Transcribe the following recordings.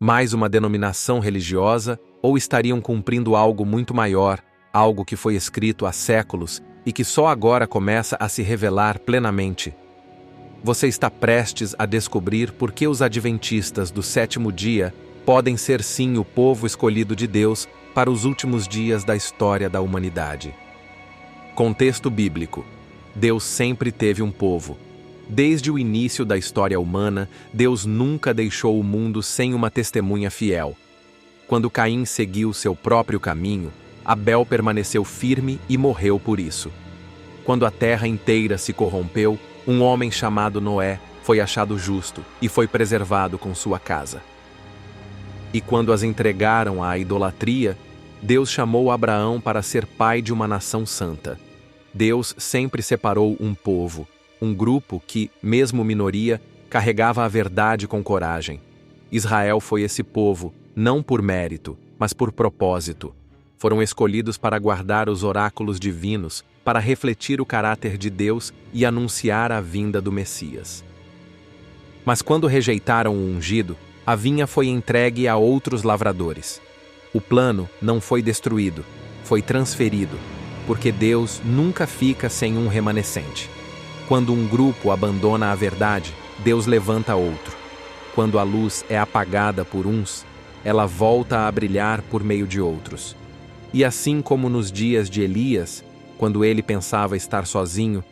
Mais uma denominação religiosa ou estariam cumprindo algo muito maior, algo que foi escrito há séculos e que só agora começa a se revelar plenamente? Você está prestes a descobrir por que os adventistas do sétimo dia podem ser sim o povo escolhido de Deus para os últimos dias da história da humanidade. Contexto bíblico. Deus sempre teve um povo. Desde o início da história humana, Deus nunca deixou o mundo sem uma testemunha fiel. Quando Caim seguiu seu próprio caminho, Abel permaneceu firme e morreu por isso. Quando a terra inteira se corrompeu, um homem chamado Noé foi achado justo e foi preservado com sua casa. E quando as entregaram à idolatria, Deus chamou Abraão para ser pai de uma nação santa. Deus sempre separou um povo, um grupo que, mesmo minoria, carregava a verdade com coragem. Israel foi esse povo, não por mérito, mas por propósito. Foram escolhidos para guardar os oráculos divinos, para refletir o caráter de Deus e anunciar a vinda do Messias. Mas quando rejeitaram o ungido, a vinha foi entregue a outros lavradores. O plano não foi destruído, foi transferido, porque Deus nunca fica sem um remanescente. Quando um grupo abandona a verdade, Deus levanta outro. Quando a luz é apagada por uns, ela volta a brilhar por meio de outros. E assim como nos dias de Elias, quando ele pensava estar sozinho,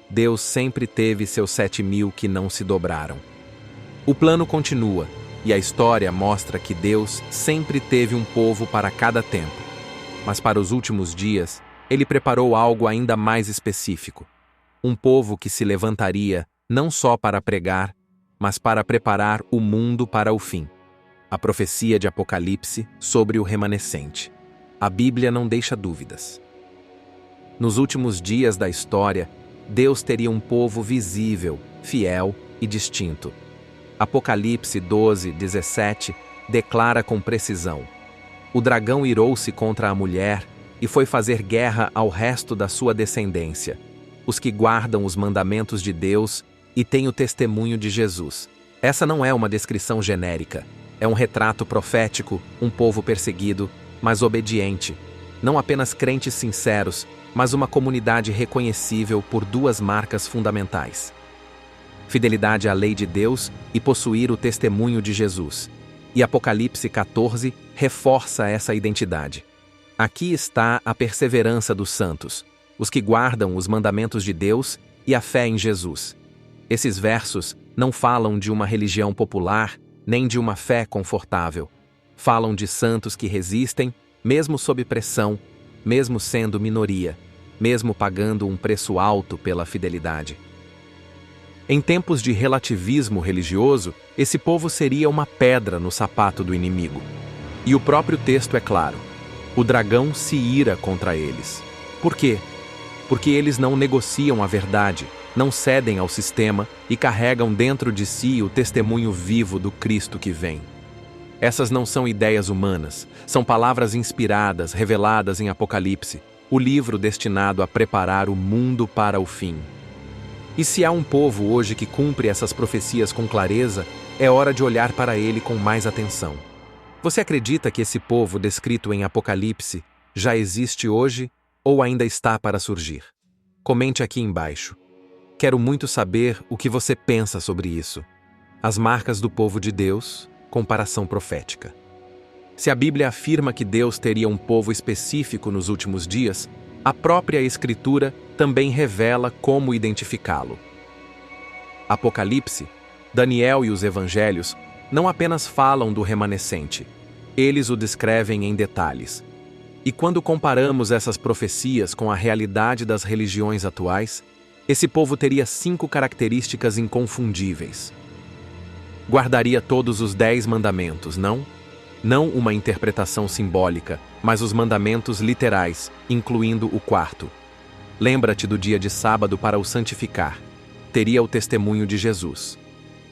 Deus sempre teve seus 7.000 que não se dobraram. O plano continua, e a história mostra que Deus sempre teve um povo para cada tempo. Mas para os últimos dias, ele preparou algo ainda mais específico. Um povo que se levantaria não só para pregar, mas para preparar o mundo para o fim. A profecia de Apocalipse sobre o remanescente. A Bíblia não deixa dúvidas. Nos últimos dias da história, Deus teria um povo visível, fiel e distinto. Apocalipse 12:17 declara com precisão: o dragão irou-se contra a mulher e foi fazer guerra ao resto da sua descendência, os que guardam os mandamentos de Deus e têm o testemunho de Jesus. Essa não é uma descrição genérica, é um retrato profético, um povo perseguido, mas obediente. Não apenas crentes sinceros, mas uma comunidade reconhecível por duas marcas fundamentais: fidelidade à lei de Deus e possuir o testemunho de Jesus. E Apocalipse 14 reforça essa identidade. Aqui está a perseverança dos santos, os que guardam os mandamentos de Deus e a fé em Jesus. Esses versos não falam de uma religião popular, nem de uma fé confortável. Falam de santos que resistem, mesmo sob pressão, mesmo sendo minoria, mesmo pagando um preço alto pela fidelidade. Em tempos de relativismo religioso, esse povo seria uma pedra no sapato do inimigo. E o próprio texto é claro: o dragão se ira contra eles. Por quê? Porque eles não negociam a verdade, não cedem ao sistema e carregam dentro de si o testemunho vivo do Cristo que vem. Essas não são ideias humanas, são palavras inspiradas, reveladas em Apocalipse, o livro destinado a preparar o mundo para o fim. E se há um povo hoje que cumpre essas profecias com clareza, é hora de olhar para ele com mais atenção. Você acredita que esse povo descrito em Apocalipse já existe hoje ou ainda está para surgir? Comente aqui embaixo. Quero muito saber o que você pensa sobre isso. As marcas do povo de Deus, comparação profética. Se a Bíblia afirma que Deus teria um povo específico nos últimos dias, a própria Escritura também revela como identificá-lo. Apocalipse, Daniel e os Evangelhos não apenas falam do remanescente, eles o descrevem em detalhes. E quando comparamos essas profecias com a realidade das religiões atuais, esse povo teria 5 características inconfundíveis. Guardaria todos os 10 mandamentos, não? Não uma interpretação simbólica, mas os mandamentos literais, incluindo o 4º. Lembra-te do dia de sábado para o santificar. Teria o testemunho de Jesus.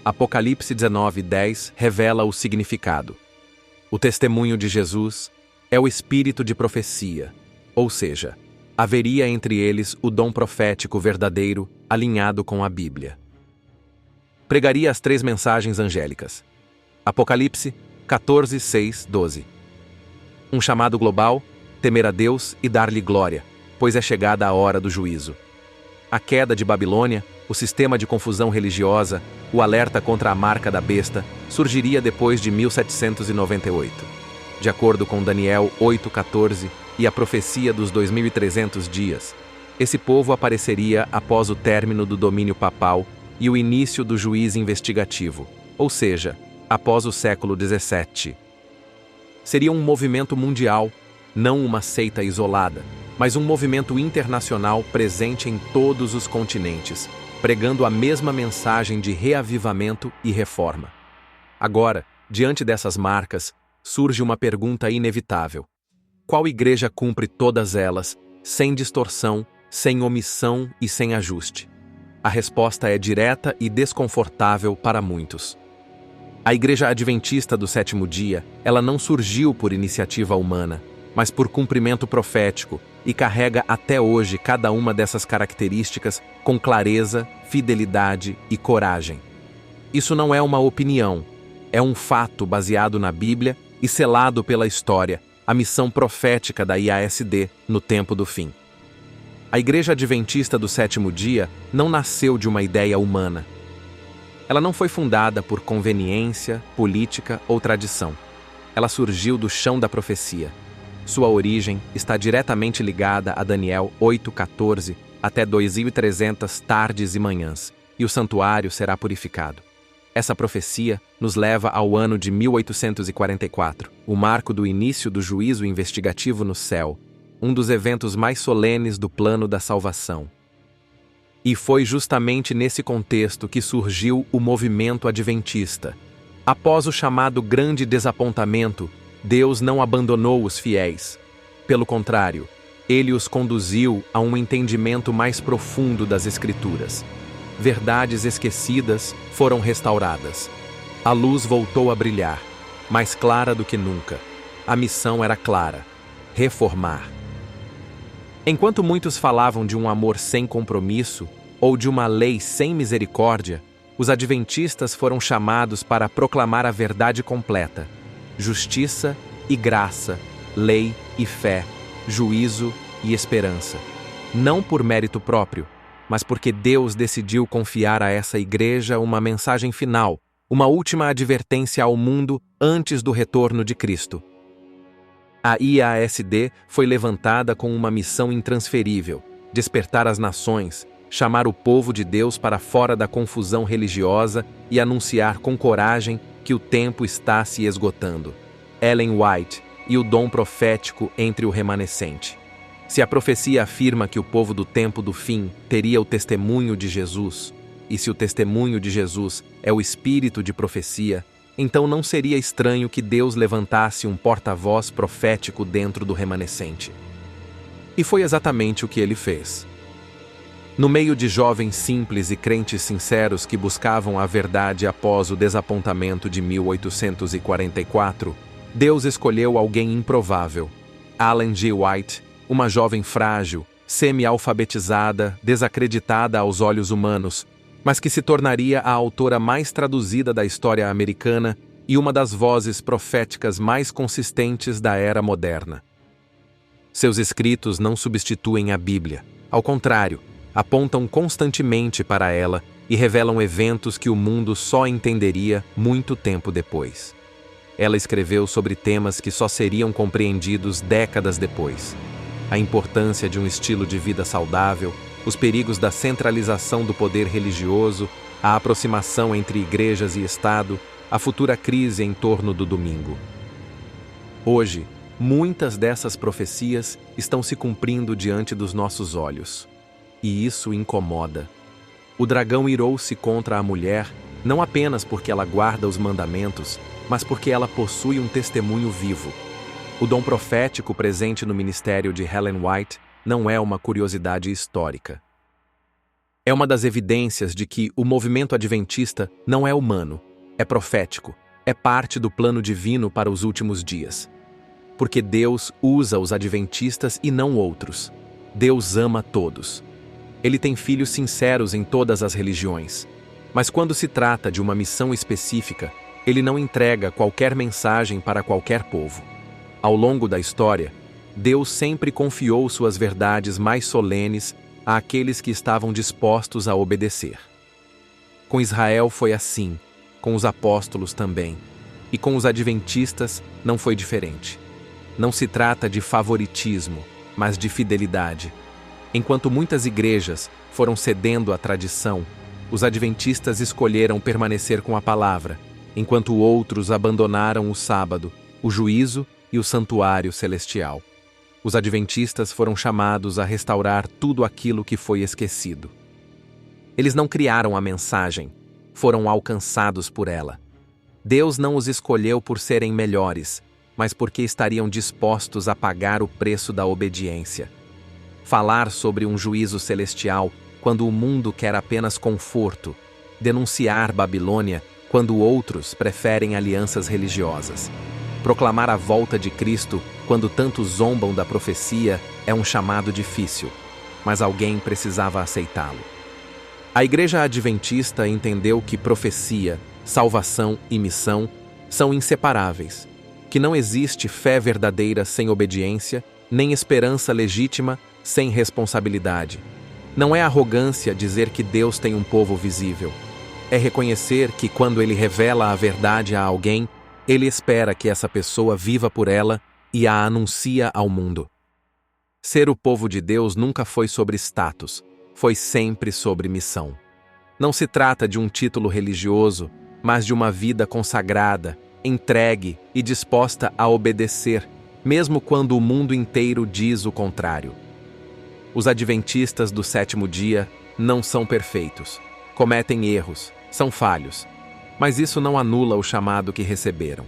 Apocalipse 19:10 revela o significado. O testemunho de Jesus é o espírito de profecia, ou seja, haveria entre eles o dom profético verdadeiro alinhado com a Bíblia. Pregaria as 3 mensagens angélicas. Apocalipse, 14, 6, 12. Um chamado global, temer a Deus e dar-lhe glória, pois é chegada a hora do juízo. A queda de Babilônia, o sistema de confusão religiosa, o alerta contra a marca da besta, surgiria depois de 1798. De acordo com Daniel 8,14 e a profecia dos 2300 dias, esse povo apareceria após o término do domínio papal e o início do juízo investigativo, ou seja, após o século 17. Seria um movimento mundial, não uma seita isolada, mas um movimento internacional presente em todos os continentes, pregando a mesma mensagem de reavivamento e reforma. Agora, diante dessas marcas, surge uma pergunta inevitável. Qual igreja cumpre todas elas, sem distorção, sem omissão e sem ajuste? A resposta é direta e desconfortável para muitos. A Igreja Adventista do Sétimo Dia, ela não surgiu por iniciativa humana, mas por cumprimento profético e carrega até hoje cada uma dessas características com clareza, fidelidade e coragem. Isso não é uma opinião, é um fato baseado na Bíblia e selado pela história, a missão profética da IASD no tempo do fim. A Igreja Adventista do Sétimo Dia não nasceu de uma ideia humana. Ela não foi fundada por conveniência, política ou tradição. Ela surgiu do chão da profecia. Sua origem está diretamente ligada a Daniel 8,14 até 2300 tardes e manhãs, e o santuário será purificado. Essa profecia nos leva ao ano de 1844, o marco do início do juízo investigativo no céu, um dos eventos mais solenes do plano da salvação. E foi justamente nesse contexto que surgiu o movimento adventista. Após o chamado grande desapontamento, Deus não abandonou os fiéis. Pelo contrário, Ele os conduziu a um entendimento mais profundo das Escrituras. Verdades esquecidas foram restauradas. A luz voltou a brilhar, mais clara do que nunca. A missão era clara: reformar. Enquanto muitos falavam de um amor sem compromisso ou de uma lei sem misericórdia, os adventistas foram chamados para proclamar a verdade completa: justiça e graça, lei e fé, juízo e esperança. Não por mérito próprio, mas porque Deus decidiu confiar a essa igreja uma mensagem final, uma última advertência ao mundo antes do retorno de Cristo. A IASD foi levantada com uma missão intransferível: despertar as nações, chamar o povo de Deus para fora da confusão religiosa e anunciar com coragem que o tempo está se esgotando. Ellen White e o dom profético entre o remanescente. Se a profecia afirma que o povo do tempo do fim teria o testemunho de Jesus, e se o testemunho de Jesus é o espírito de profecia, então não seria estranho que Deus levantasse um porta-voz profético dentro do remanescente. E foi exatamente o que ele fez. No meio de jovens simples e crentes sinceros que buscavam a verdade após o desapontamento de 1844, Deus escolheu alguém improvável: Ellen G. White, uma jovem frágil, semi-alfabetizada, desacreditada aos olhos humanos, mas que se tornaria a autora mais traduzida da história americana e uma das vozes proféticas mais consistentes da era moderna. Seus escritos não substituem a Bíblia. Ao contrário, apontam constantemente para ela e revelam eventos que o mundo só entenderia muito tempo depois. Ela escreveu sobre temas que só seriam compreendidos décadas depois: a importância de um estilo de vida saudável, os perigos da centralização do poder religioso, a aproximação entre igrejas e Estado, a futura crise em torno do domingo. Hoje, muitas dessas profecias estão se cumprindo diante dos nossos olhos. E isso incomoda. O dragão irou-se contra a mulher, não apenas porque ela guarda os mandamentos, mas porque ela possui um testemunho vivo. O dom profético presente no ministério de Ellen White não é uma curiosidade histórica. É uma das evidências de que o movimento adventista não é humano, é profético, é parte do plano divino para os últimos dias. Porque Deus usa os adventistas e não outros. Deus ama todos. Ele tem filhos sinceros em todas as religiões. Mas quando se trata de uma missão específica, Ele não entrega qualquer mensagem para qualquer povo. Ao longo da história, Deus sempre confiou suas verdades mais solenes àqueles que estavam dispostos a obedecer. Com Israel foi assim, com os apóstolos também, e com os adventistas não foi diferente. Não se trata de favoritismo, mas de fidelidade. Enquanto muitas igrejas foram cedendo à tradição, os adventistas escolheram permanecer com a palavra, enquanto outros abandonaram o sábado, o juízo e o santuário celestial. Os adventistas foram chamados a restaurar tudo aquilo que foi esquecido. Eles não criaram a mensagem, foram alcançados por ela. Deus não os escolheu por serem melhores, mas porque estariam dispostos a pagar o preço da obediência. Falar sobre um juízo celestial quando o mundo quer apenas conforto, denunciar Babilônia quando outros preferem alianças religiosas. Proclamar a volta de Cristo quando tantos zombam da profecia é um chamado difícil, mas alguém precisava aceitá-lo. A Igreja Adventista entendeu que profecia, salvação e missão são inseparáveis, que não existe fé verdadeira sem obediência, nem esperança legítima sem responsabilidade. Não é arrogância dizer que Deus tem um povo visível. É reconhecer que quando Ele revela a verdade a alguém, Ele espera que essa pessoa viva por ela e a anuncia ao mundo. Ser o povo de Deus nunca foi sobre status, foi sempre sobre missão. Não se trata de um título religioso, mas de uma vida consagrada, entregue e disposta a obedecer, mesmo quando o mundo inteiro diz o contrário. Os adventistas do sétimo dia não são perfeitos, cometem erros, são falhos, mas isso não anula o chamado que receberam.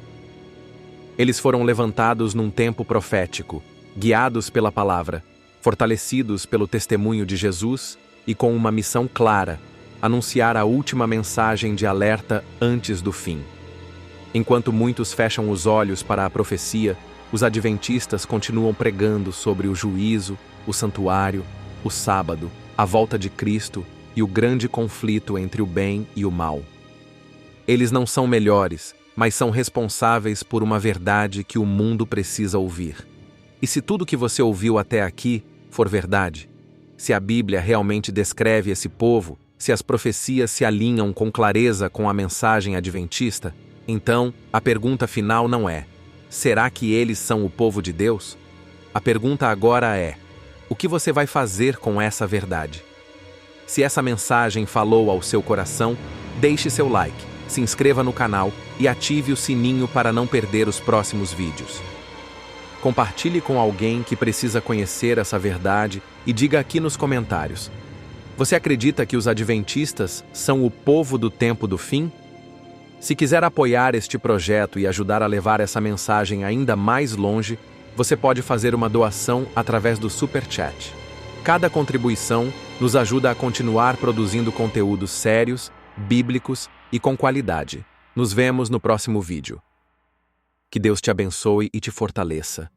Eles foram levantados num tempo profético, guiados pela palavra, fortalecidos pelo testemunho de Jesus e com uma missão clara, anunciar a última mensagem de alerta antes do fim. Enquanto muitos fecham os olhos para a profecia, os adventistas continuam pregando sobre o juízo, o santuário, o sábado, a volta de Cristo e o grande conflito entre o bem e o mal. Eles não são melhores, mas são responsáveis por uma verdade que o mundo precisa ouvir. E se tudo que você ouviu até aqui for verdade, se a Bíblia realmente descreve esse povo, se as profecias se alinham com clareza com a mensagem adventista, então a pergunta final não é: será que eles são o povo de Deus? A pergunta agora é: o que você vai fazer com essa verdade? Se essa mensagem falou ao seu coração, deixe seu like, se inscreva no canal e ative o sininho para não perder os próximos vídeos. Compartilhe com alguém que precisa conhecer essa verdade e diga aqui nos comentários: você acredita que os adventistas são o povo do tempo do fim? Se quiser apoiar este projeto e ajudar a levar essa mensagem ainda mais longe, você pode fazer uma doação através do Super Chat. Cada contribuição nos ajuda a continuar produzindo conteúdos sérios, bíblicos e com qualidade. Nos vemos no próximo vídeo. Que Deus te abençoe e te fortaleça.